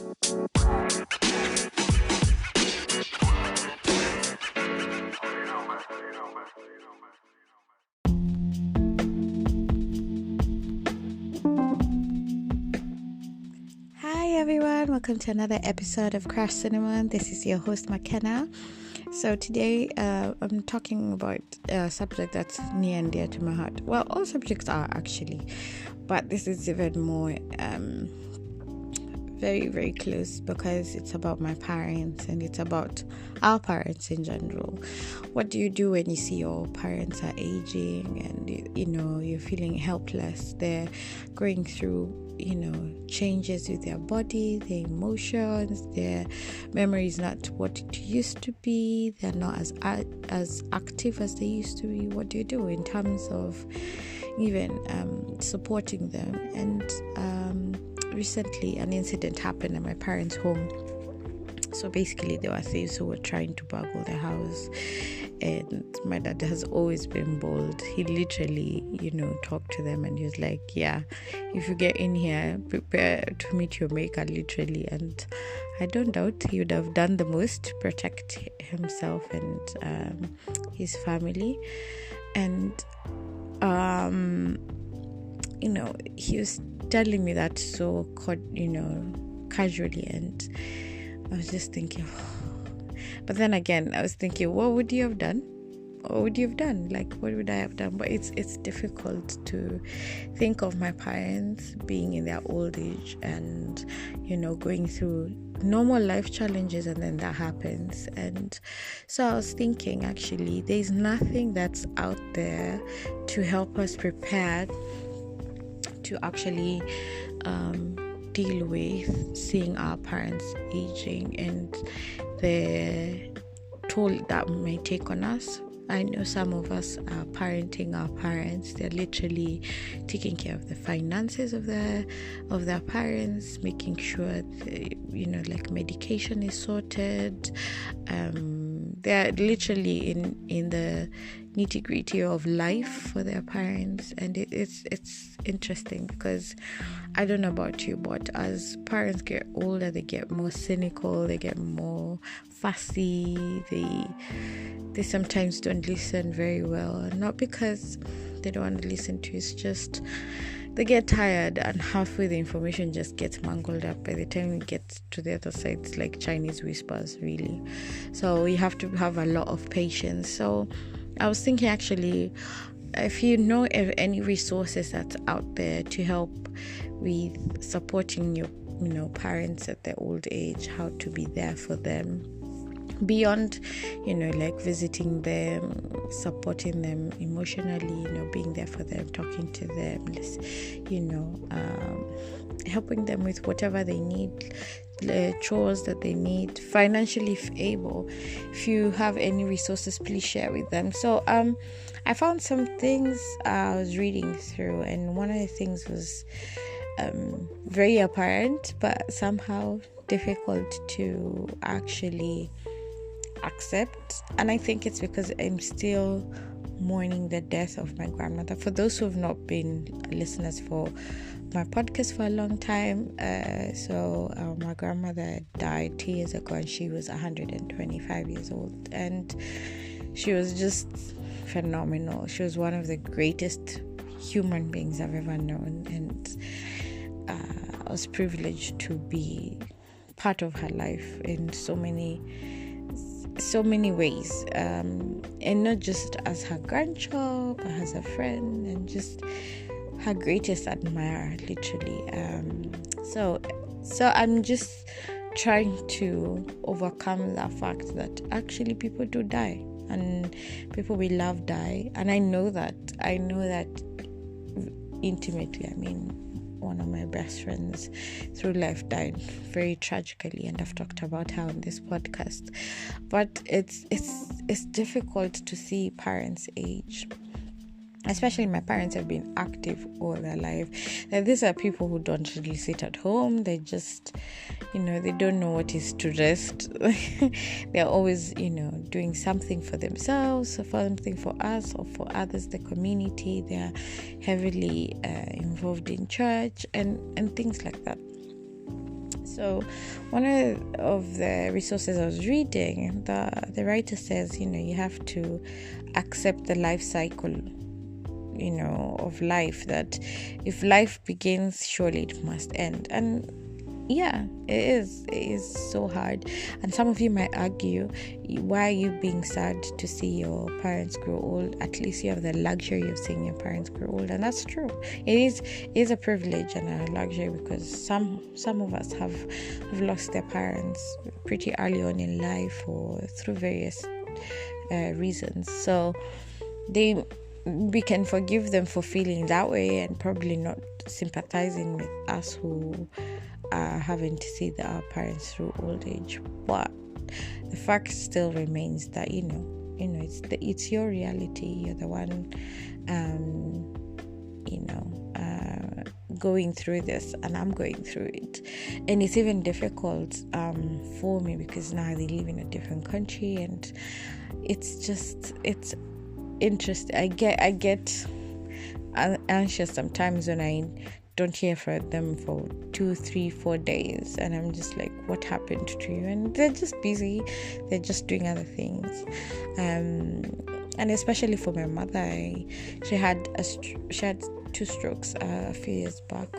Hi everyone, welcome to another episode of CrushedCinnamon. This is your host McKenna. So today I'm talking about a subject that's near and dear to my heart. Well, all subjects are actually, but this is even more very, very close because it's about my parents and it's about our parents in general. What do you do when you see your parents are aging and you're feeling helpless? They're going through changes with their body, their emotions, their memory is not what it used to be, they're not as active as they used to be. What do you do in terms of even supporting them? And recently an incident happened at my parents' home. So basically there were thieves who were trying to burgle the house, and my dad has always been bold. He literally talked to them and he was like, yeah, if you get in here, prepare to meet your maker, literally. And I don't doubt he would have done the most to protect himself and his family. And he was telling me that so casually, and I was just thinking, but then again I was thinking, what would you have done? What would you have done? Like, what would I have done? But it's difficult to think of my parents being in their old age and going through normal life challenges, and then that happens. And so I was thinking, actually there's nothing that's out there to help us prepare to actually deal with seeing our parents aging and the toll that may take on us. I know some of us are parenting our parents. They're literally taking care of the finances of their parents, making sure like medication is sorted. They're literally in the nitty-gritty of life for their parents, and it's interesting because I don't know about you, but as parents get older, they get more cynical, they get more fussy, they sometimes don't listen very well, not because they don't want to listen to, it's just they get tired and halfway the information just gets mangled up. By the time we get to the other side, it's like Chinese whispers, really. So you have to have a lot of patience. So I was thinking, actually, if you know of any resources that's out there to help with supporting your parents at their old age, how to be there for them beyond like visiting them, supporting them emotionally, being there for them, talking to them, helping them with whatever they need, the chores that they need, financially if able. If you have any resources, please share with them. So I found some things I was reading through, and one of the things was very apparent but somehow difficult to actually accept, and I think it's because I'm still mourning the death of my grandmother. For those who have not been listeners for my podcast for a long time, my grandmother died 2 years ago, and she was 125 years old, and she was just phenomenal. She was one of the greatest human beings I've ever known, and I was privileged to be part of her life in so many ways, and not just as her grandchild, but as a friend and just her greatest admirer, literally. So I'm just trying to overcome the fact that actually people do die, and people we love die, and I know that intimately. I mean, one of my best friends through life died very tragically, and I've talked about her on this podcast. But it's difficult to see parents age. Especially my parents have been active all their life. Now, these are people who don't really sit at home. They just, they don't know what is to rest. They're always, doing something for themselves, or something for us, or for others, the community. They're heavily involved in church and things like that. So one of the resources I was reading, the writer says, you have to accept the life cycle, of life, that if life begins, surely it must end. And yeah, it is so hard. And some of you might argue, why are you being sad to see your parents grow old? At least you have the luxury of seeing your parents grow old. And that's true. It is a privilege and a luxury, because some of us have lost their parents pretty early on in life or through various reasons. So we can forgive them for feeling that way and probably not sympathizing with us who are having to see our parents through old age. But the fact still remains that it's your reality. You're the one going through this, and I'm going through it. And it's even difficult for me, because now they live in a different country, and it's interesting. I get anxious sometimes when I don't hear from them for 2, 3, 4 days, and I'm just like, what happened to you? And they're just busy, they're just doing other things. And especially for my mother, she had 2 strokes a few years back,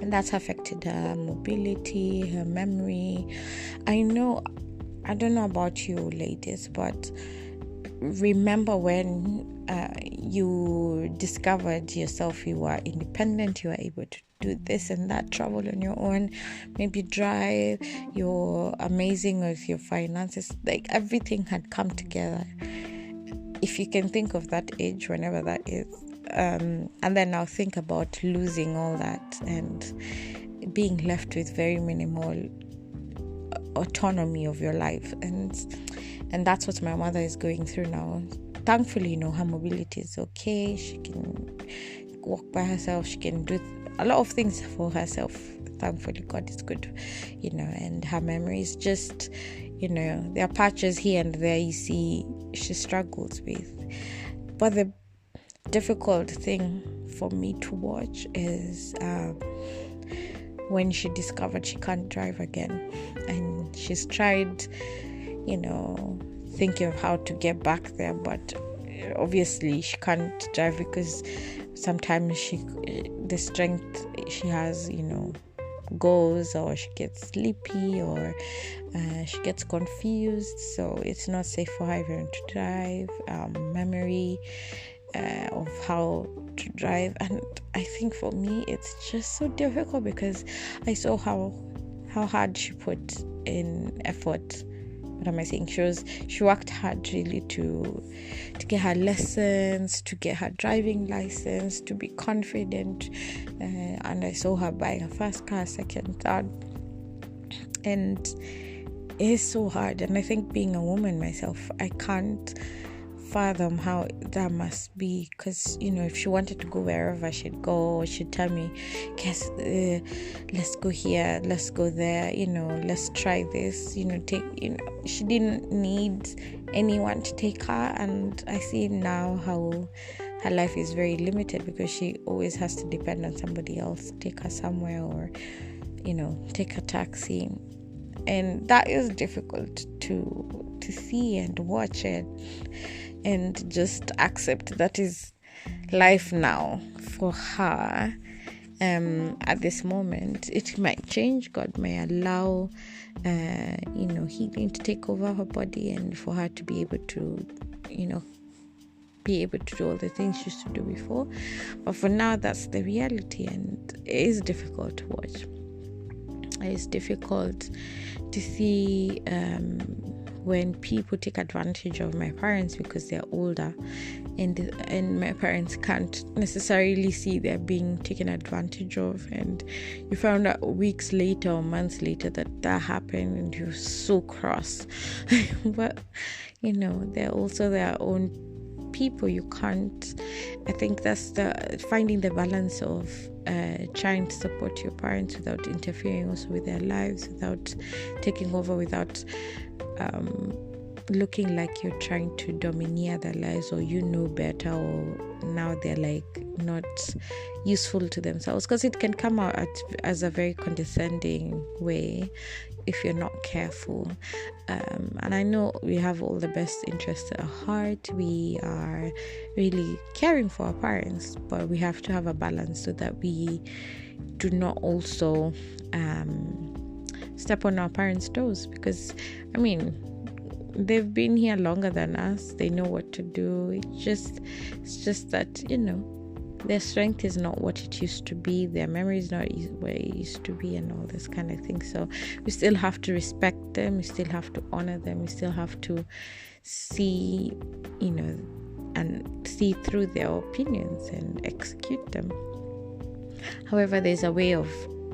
and that's affected her mobility, her memory. I don't know about you ladies, but remember when you discovered yourself, you were independent, you were able to do this and that, travel on your own, maybe drive, you're amazing with your finances, like everything had come together. If you can think of that age, whenever that is, and then now think about losing all that and being left with very minimal autonomy of your life, and that's what my mother is going through now. Thankfully, her mobility is okay. She can walk by herself. She can do a lot of things for herself. Thankfully, God is good, and her memory is just, there are patches here and there you see she struggles with. But the difficult thing for me to watch is when she discovered she can't drive again, and she's tried thinking of how to get back there, but obviously she can't drive because sometimes the strength she has goes, or she gets sleepy, or she gets confused, so it's not safe for her even to drive. Memory of how to drive, and I think for me it's just so difficult, because I saw how hard she put in effort. What am I saying? She worked hard really to get her lessons, to get her driving license, to be confident. And I saw her buying her first car, second, third. And it is so hard. And I think being a woman myself, I can't fathom how that must be, because if she wanted to go wherever she'd go, she'd tell me, guess let's go here, let's go there, let's try this, she didn't need anyone to take her. And I see now how her life is very limited, because she always has to depend on somebody else to take her somewhere, or take a taxi. And that is difficult to see and watch it, and just accept that is life now for her. At this moment, it might change. God may allow healing to take over her body, and for her to be able to do all the things she used to do before. But for now, that's the reality, and it is difficult to watch. It's difficult to see when people take advantage of my parents because they're older, and my parents can't necessarily see they're being taken advantage of, and you found out weeks later or months later that happened, and you're so cross. But they're also their own people. You can't, I think that's finding the balance of trying to support your parents without interfering also with their lives, without taking over, without looking like you're trying to domineer their lives, or you know better, or now they're like not useful to themselves, because it can come out as a very condescending way if you're not careful. And I know we have all the best interests at heart. We are really caring for our parents, but we have to have a balance so that we do not also step on our parents' toes, because I mean, they've been here longer than us. They know what to do. It's just that, you know, their strength is not what it used to be. Their memory is not where it used to be, and all this kind of thing. So we still have to respect them. We still have to honor them. We still have to see, you know, and see through their opinions and execute them. However, there's a way of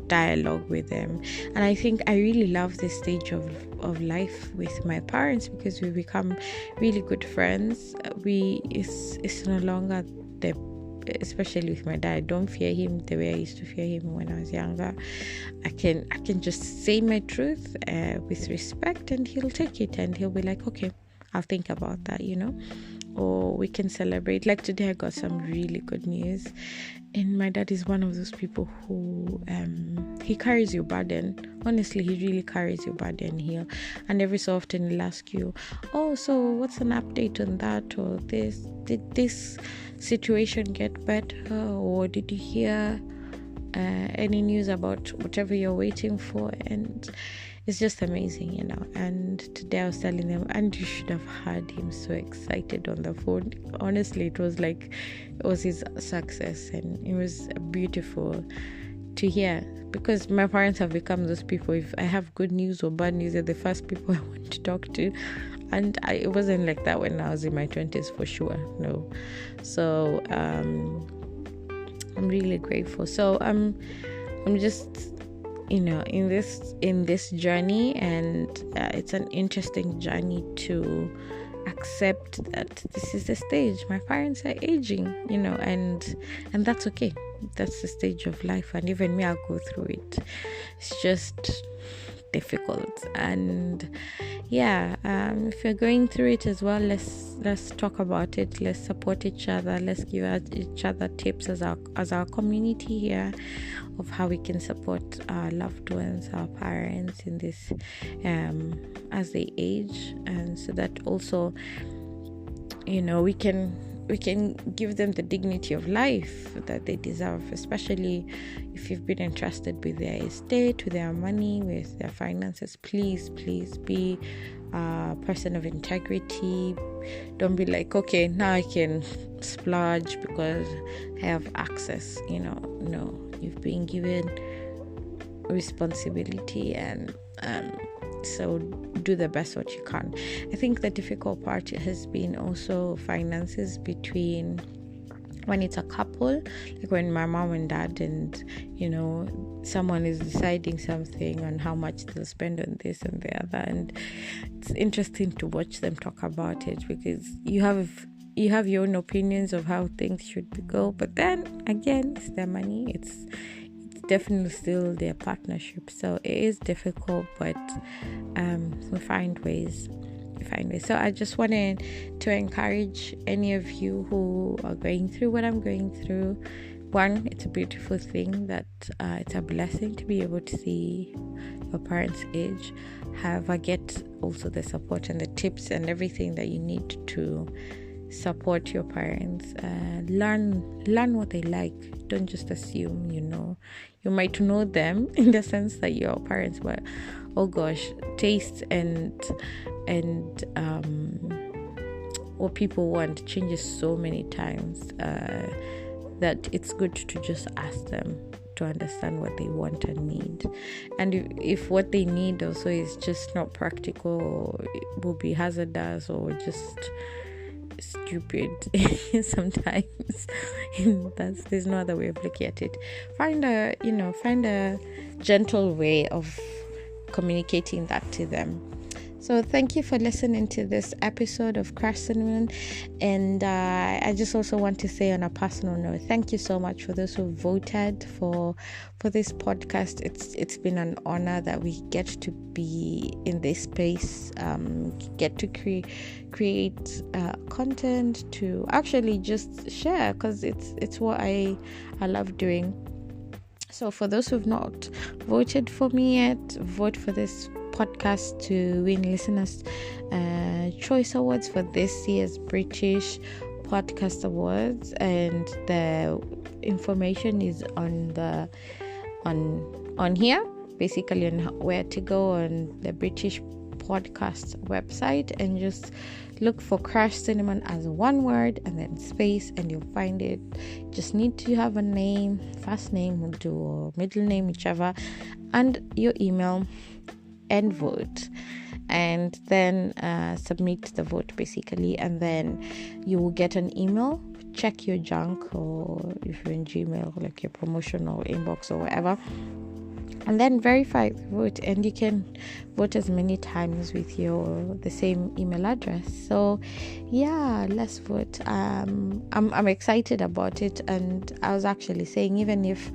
dialogue with them, and I think I really love this stage of life with my parents, because we become really good friends. It's no longer especially with my dad, I don't fear him the way I used to fear him when I was younger. I can just say my truth with respect, and he'll take it, and he'll be like, okay, I'll think about that, you know. Or we can celebrate. Like today I got some really good news, and my dad is one of those people who he carries your burden. Honestly, he really carries your burden here, and every so often he'll ask you, oh, so what's an update on that, or this, did this situation get better, or did you hear any news about whatever you're waiting for? And it's just amazing, you know. And today I was telling them, and you should have heard him so excited on the phone. Honestly, it was his success, and it was beautiful to hear, because my parents have become those people. If I have good news or bad news, they're the first people I want to talk to. And it wasn't like that when I was in my 20s, for sure. No. So I'm really grateful. So I'm just, you know, in this journey, and it's an interesting journey to accept that this is the stage. My parents are aging, you know, and that's okay. That's the stage of life, and even me, I'll go through it. It's just difficult, and if you're going through it as well, let's talk about it. Let's support each other. Let's give each other tips as our community here of how we can support our loved ones, our parents in this as they age, and so that also, you know, we can give them the dignity of life that they deserve, especially if you've been entrusted with their estate, with their money, with their finances. Please be a person of integrity. Don't be like, okay, now I can splurge because I have access, you know. No, you've been given responsibility, and so do the best what you can. I think the difficult part has been also finances between when it's a couple, like when my mom and dad, and you know, someone is deciding something on how much they'll spend on this and the other, and it's interesting to watch them talk about it, because you have your own opinions of how things should go, but then again, it's their money. It's definitely still their partnership, so it is difficult, but we find ways. So I just wanted to encourage any of you who are going through what I'm going through. One, it's a beautiful thing that it's a blessing to be able to see your parents age. However, get also the support and the tips and everything that you need to support your parents. Learn what they like. Don't just assume, you know. You might know them in the sense that your parents, but oh gosh, taste and what people want changes so many times that it's good to just ask them to understand what they want and need. And if what they need also is just not practical, or it will be hazardous, or just stupid sometimes, there's no other way of looking at it. Find a gentle way of communicating that to them. So thank you for listening to this episode of Crush Cinnamon, and I just also want to say on a personal note, thank you so much for those who voted for this podcast. It's been an honor that we get to be in this space, get to create content to actually just share, because it's what I love doing. So for those who've not voted for me yet, vote for this podcast to win Listeners' Choice Awards for this year's British Podcast Awards, and the information is on here, basically on where to go on the British Podcast website, and just look for Crush Cinnamon as one word and then space, and you'll find it. Just need to have a name, first name will do, or middle name, whichever, and your email, and vote, and then submit the vote basically, and then you will get an email. Check your junk, or if you're in Gmail, like your promotional inbox or whatever, and then verify the vote, and you can vote as many times with the same email address. So yeah, let's vote. I'm excited about it, and I was actually saying, even if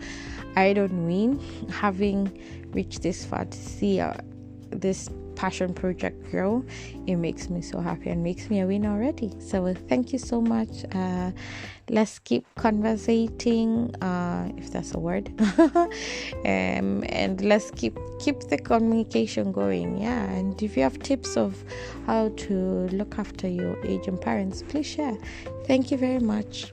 I don't win, having reached this far to see this passion project grow, it makes me so happy and makes me a winner already. So thank you so much. Let's keep conversating, if that's a word, and let's keep the communication going. Yeah, and if you have tips of how to look after your aging parents, please share. Thank you very much.